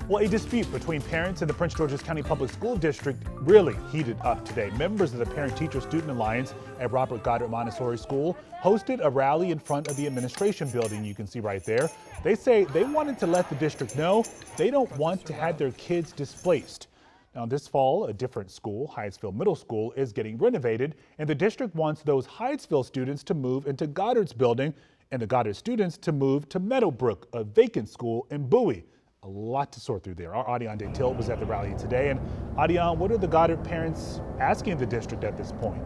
Well, a dispute between parents and the Prince George's County Public School District really heated up today. Members of the Parent-Teacher-Student Alliance at Robert Goddard Montessori School hosted a rally in front of the administration building you can see right there. They say they wanted to let the district know they don't want to have their kids displaced. Now, this fall, a different school, Hyattsville Middle School, is getting renovated, and the district wants those Hyattsville students to move into Goddard's building and the Goddard students to move to Meadowbrook, a vacant school in Bowie. A lot to sort through there. Our Adian Detilt was at the rally today. And Adian, what are the Goddard parents asking the district at this point?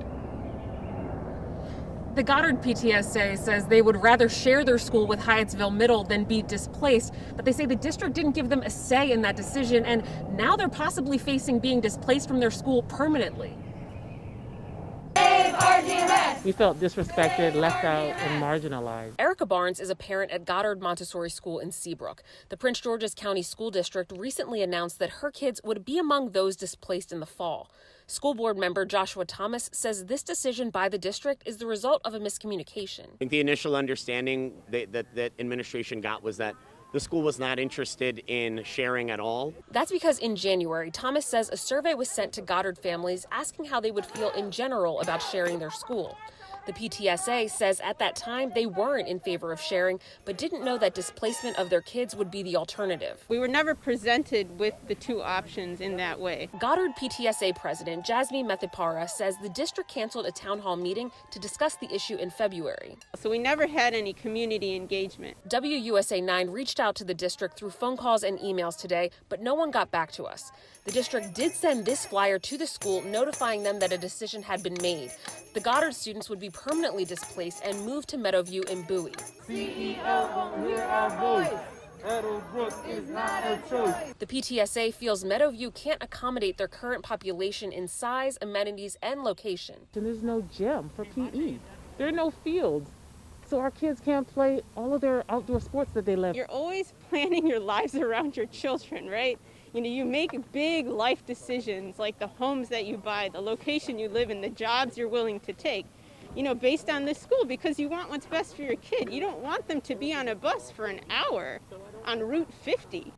The Goddard PTSA says they would rather share their school with Hyattsville Middle than be displaced, but they say the district didn't give them a say in that decision, and now they're possibly facing being displaced from their school permanently. We felt disrespected, left out, and marginalized. Erica Barnes is a parent at Goddard Montessori School in Seabrook. The Prince George's County School District recently announced that her kids would be among those displaced in the fall. School board member Joshua Thomas says this decision by the district is the result of a miscommunication. I think the initial understanding that administration got was that the school was not interested in sharing at all. That's because in January, Thomas says a survey was sent to Goddard families asking how they would feel in general about sharing their school. The PTSA says at that time they weren't in favor of sharing, but didn't know that displacement of their kids would be the alternative. We were never presented with the two options in that way. Goddard PTSA President Jasmine Methipara says the district canceled a town hall meeting to discuss the issue in February. So we never had any community engagement. WUSA 9 reached out to the district through phone calls and emails today, but no one got back to us. The district did send this flyer to the school notifying them that a decision had been made. The Goddard students would be permanently displaced and moved to Meadowview in Bowie. CEO won't hear our voice. Meadowbrook is not a choice. The PTSA feels Meadowview can't accommodate their current population in size, amenities, and location. And there's no gym for PE. There are no fields. So our kids can't play all of their outdoor sports that they love. You're always planning your lives around your children, right? You know, you make big life decisions like the homes that you buy, the location you live in, the jobs you're willing to take, you know, based on this school because you want what's best for your kid. You don't want them to be on a bus for an hour on Route 50.